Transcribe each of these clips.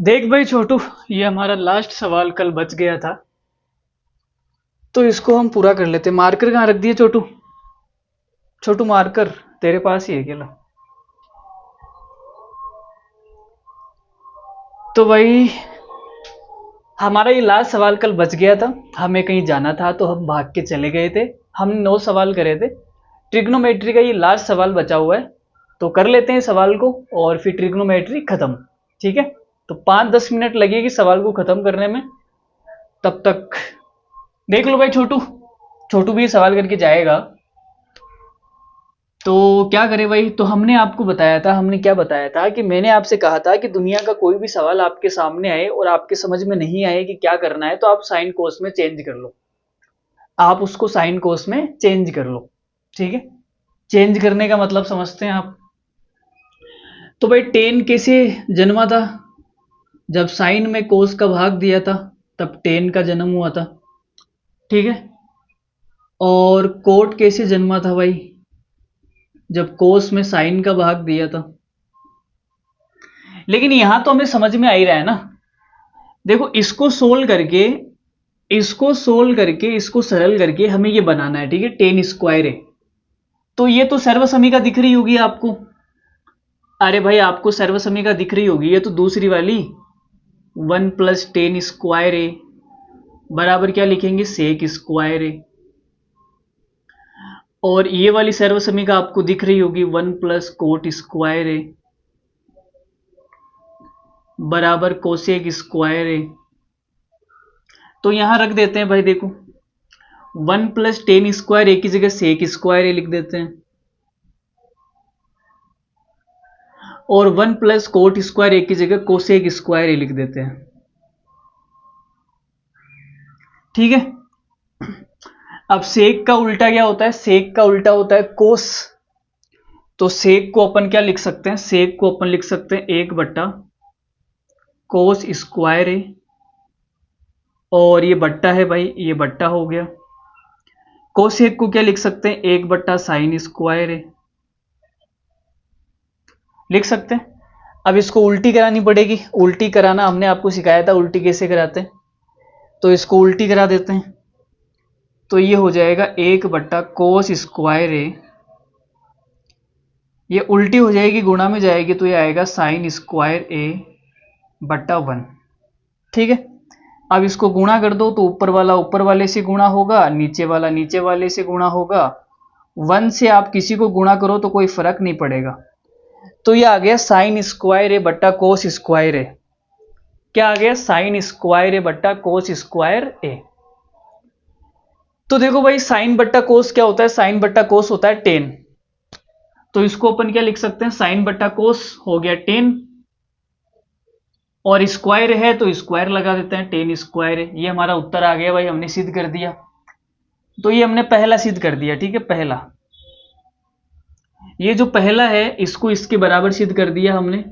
देख भाई छोटू, ये हमारा लास्ट सवाल कल बच गया था, तो इसको हम पूरा कर लेते। मार्कर कहाँ रख दिए छोटू? छोटू मार्कर तेरे पास ही है क्या? लो। तो भाई हमारा ये लास्ट सवाल कल बच गया था। हमें कहीं जाना था तो हम भाग के चले गए थे। हमने 9 सवाल करे थे। ट्रिग्नोमेट्री का ये लास्ट सवाल बचा हुआ है, तो कर लेते हैं सवाल को और फिर ट्रिग्नोमेट्री खत्म। ठीक है, तो 5-10 मिनट लगेगी सवाल को खत्म करने में। तब तक देख लो भाई छोटू, छोटू भी सवाल करके जाएगा। तो क्या करें भाई? तो हमने आपको बताया था, हमने क्या बताया था कि मैंने आपसे कहा था कि दुनिया का कोई भी सवाल आपके सामने आए और आपके समझ में नहीं आए कि क्या करना है, तो आप साइन कोस में चेंज कर लो। आप उसको साइन कोस में चेंज कर लो। ठीक है, चेंज करने का मतलब समझते हैं आप? तो भाई टेन कैसे जन्मा था? जब साइन में कोस का भाग दिया था तब टेन का जन्म हुआ था। ठीक है, और कोट कैसे जन्मा था भाई? जब कोस में साइन का भाग दिया था। लेकिन यहां तो हमें समझ में आ ही रहा है ना। देखो, इसको सरल करके हमें ये बनाना है। ठीक है, टेन स्क्वायर है, तो ये तो सर्वसमिका दिख रही होगी आपको। अरे भाई आपको सर्वसमिका दिख रही होगी, ये तो दूसरी वाली 1 + टेन स्क्वायर है बराबर क्या लिखेंगे? सेक स्क्वायर है। और ये वाली सर्वसमिका आपको दिख रही होगी 1 + कोट स्क्वायर है बराबर कोसेक स्क्वायर है। तो यहां रख देते हैं भाई, देखो 1 + टेन स्क्वायर एक ही जगह सेक स्क्वायर है लिख देते हैं, और 1 + कोट स्क्वायर एक की जगह कोसेक स्क्वायर ही लिख देते हैं। ठीक है, अब सेक का उल्टा क्या होता है? सेक का उल्टा होता है कोस। तो सेक को अपन क्या लिख सकते हैं? सेक को अपन लिख सकते हैं 1/कोस स्क्वायर है, और ये बट्टा है भाई, ये बट्टा हो गया। कोसेक को क्या लिख सकते हैं? 1/साइन स्क्वायर है लिख सकते हैं। अब इसको उल्टी करानी पड़ेगी। उल्टी कराना हमने आपको सिखाया था, उल्टी कैसे कराते हैं। तो इसको उल्टी करा देते हैं, तो ये हो जाएगा 1/कोस स्क्वायर है। ये उल्टी हो जाएगी, गुणा में जाएगी, तो ये आएगा साइन स्क्वायर A/1। ठीक है, अब इसको गुणा कर दो तो ऊपर वाला ऊपर वाले से गुणा होगा, नीचे वाला नीचे वाले से गुणा होगा। 1 से आप किसी को गुणा करो तो कोई फर्क नहीं पड़ेगा। तो ये आ गया साइन स्क्वायर A/कोस स्क्वायर है। क्या आ गया? साइन स्क्वायर A/कोस स्क्वायर ए। तो देखो भाई, साइन बट्टा कोस क्या होता है? साइन बट्टा कोस होता है 10। तो इसको अपन क्या लिख सकते हैं? साइन बट्टा कोस हो गया 10, और स्क्वायर है तो स्क्वायर लगा देते हैं, 10 स्क्वायर है। ये हमारा उत्तर आ गया भाई, हमने सिद्ध कर दिया। तो ये हमने पहला सिद्ध कर दिया। ठीक है, पहला, ये जो पहला है इसको इसके बराबर सिद्ध कर दिया हमने।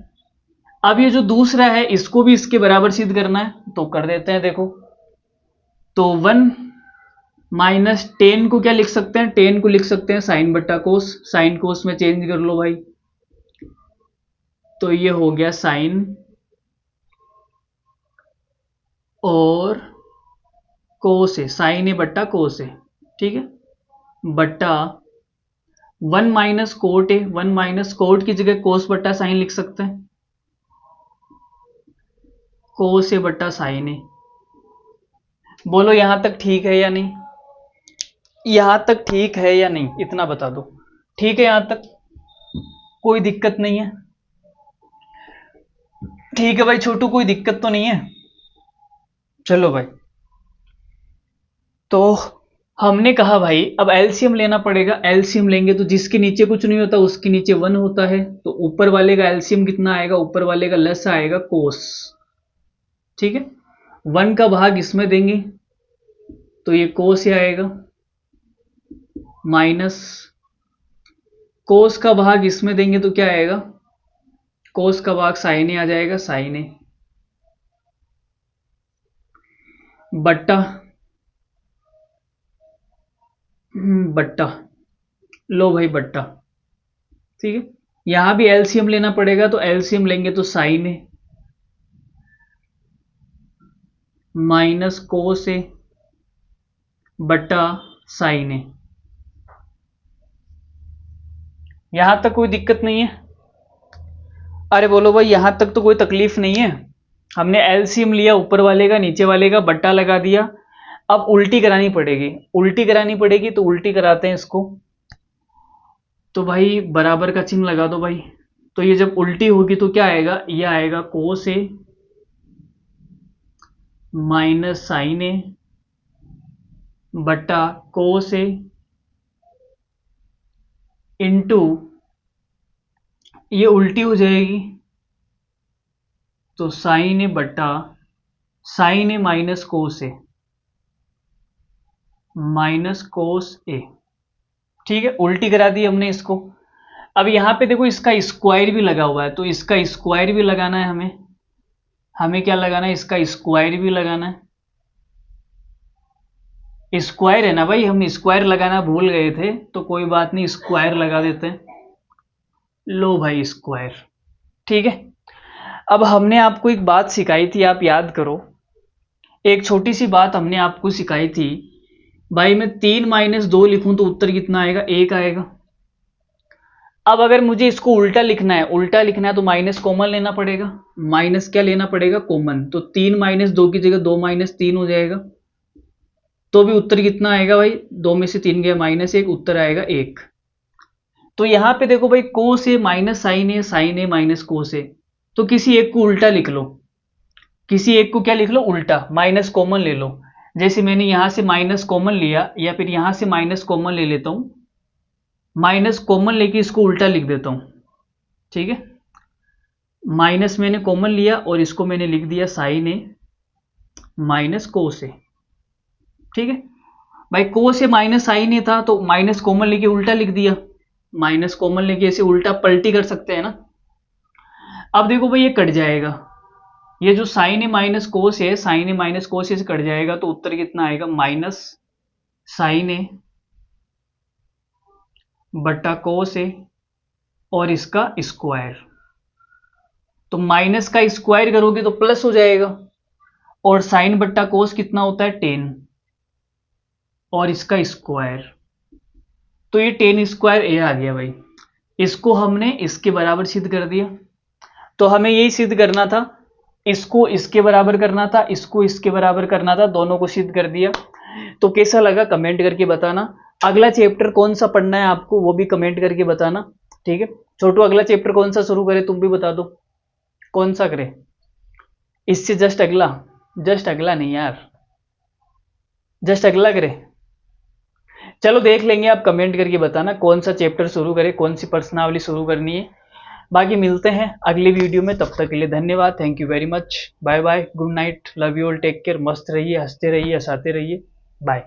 अब ये जो दूसरा है इसको भी इसके बराबर सिद्ध करना है, तो कर देते हैं। देखो, तो 1 - 10 को क्या लिख सकते हैं? 10 को लिख सकते हैं साइन बट्टा कोस। साइन कोस में चेंज कर लो भाई, तो ये हो गया साइन और कोस है, साइन A/कोस है। ठीक है, बट्टा 1 - कोट है। 1 - कोट की जगह कोस बट्टा साइन लिख सकते हैं, कोस A/साइन है। बोलो यहां तक ठीक है या नहीं? यहां तक ठीक है या नहीं, इतना बता दो। ठीक है यहां तक? कोई दिक्कत नहीं है? ठीक है भाई छोटू, कोई दिक्कत तो नहीं है? चलो भाई, तो हमने कहा भाई अब एलसीएम लेना पड़ेगा। एलसीएम लेंगे तो जिसके नीचे कुछ नहीं होता उसके नीचे 1 होता है, तो ऊपर वाले का एलसीएम कितना आएगा? ऊपर वाले का लेस आएगा कोस। ठीक है, 1 का भाग इसमें देंगे तो ये कोस ही आएगा, माइनस कोस का भाग इसमें देंगे तो क्या आएगा? कोस का भाग साइन ए आ जाएगा, साइन ए बट्टा बट्टा, लो भाई बट्टा। ठीक है, यहां भी एलसीएम लेना पड़ेगा, तो एलसीएम लेंगे तो साइन ए माइनस कोस ए बटा साइन ए। यहां तक कोई दिक्कत नहीं है? अरे बोलो भाई, यहां तक तो कोई तकलीफ नहीं है। हमने एलसीएम लिया, ऊपर वाले का नीचे वाले का बट्टा लगा दिया। अब उल्टी करानी पड़ेगी, उल्टी करानी पड़ेगी, तो उल्टी कराते हैं इसको। तो भाई बराबर का चिन्ह लगा दो भाई। तो ये जब उल्टी होगी तो क्या आएगा, ये आएगा कोस ए माइनस साइन ए बटा कोस ए इंटू, ये उल्टी हो जाएगी तो साइन ए बटा साइन ए माइनस कोस ए, माइनस कोस ए। ठीक है, उल्टी करा दी हमने इसको। अब यहां पे देखो इसका स्क्वायर भी लगा हुआ है, तो इसका स्क्वायर भी लगाना है हमें। हमें क्या लगाना है, इसका स्क्वायर भी लगाना है। स्क्वायर है ना भाई, हम स्क्वायर लगाना भूल गए थे, तो कोई बात नहीं, स्क्वायर लगा देते हैं। लो भाई स्क्वायर। ठीक है, अब हमने आपको एक बात सिखाई थी, आप याद करो। एक छोटी सी बात हमने आपको सिखाई थी भाई, मैं 3 - 2 लिखूं तो उत्तर कितना आएगा, 1 आएगा। अब अगर मुझे इसको उल्टा लिखना है, उल्टा लिखना है तो माइनस कॉमन लेना पड़ेगा। माइनस क्या लेना पड़ेगा, कॉमन। तो 3 - 2 की जगह 2 - 3 हो जाएगा, तो भी उत्तर कितना आएगा भाई, 2 में से 3 गया -1, उत्तर आएगा 1। तो यहां पे देखो भाई, कोस ए माइनस साइन ए माइनस कोस ए, तो किसी एक को उल्टा लिख लो। किसी एक को क्या लिख लो, उल्टा। माइनस कॉमन ले लो। जैसे मैंने यहां से माइनस कॉमन लिया, या फिर यहां से माइनस कॉमन ले लेता हूं। माइनस कॉमन लेके इसको उल्टा लिख देता हूं। ठीक है, माइनस मैंने कॉमन लिया और इसको मैंने लिख दिया साइन ए माइनस कोस ए। ठीक है भाई, कोस ए माइनस साइन ए था, तो माइनस कॉमन लेके उल्टा लिख दिया। माइनस कॉमन लेके ऐसे उल्टा पलटी कर सकते हैं ना। अब देखो भाई, ये कट जाएगा। ये जो साइन ए माइनस कोस है, साइन ए माइनस कोस से कट जाएगा, तो उत्तर कितना आएगा, माइनस साइन ए बट्टा कोस ए और इसका स्क्वायर। तो माइनस का स्क्वायर करोगे तो प्लस हो जाएगा, और साइन बट्टा कोस कितना होता है, 10, और इसका स्क्वायर। तो ये 10 स्क्वायर ए आ गया भाई। इसको हमने इसके बराबर सिद्ध कर दिया। तो हमें यही सिद्ध करना था, इसको इसके बराबर करना था, इसको इसके बराबर करना था, दोनों को सिद्ध कर दिया। तो कैसा लगा कमेंट करके बताना। अगला चैप्टर कौन सा पढ़ना है आपको, वो भी कमेंट करके बताना। ठीक है छोटू, अगला चैप्टर कौन सा शुरू करे, तुम भी बता दो कौन सा करे। इससे जस्ट अगला, जस्ट अगला नहीं यार, जस्ट अगला करे। चलो देख लेंगे, आप कमेंट करके बताना कौन सा चैप्टर शुरू करे, कौन सी प्रश्नावली शुरू करनी है। बाकी मिलते हैं अगली वीडियो में, तब तक के लिए धन्यवाद, thank you very much, bye bye, good night, love you all, take care, मस्त रहिए, हंसते रहिए, हंसाते रहिए, बाय।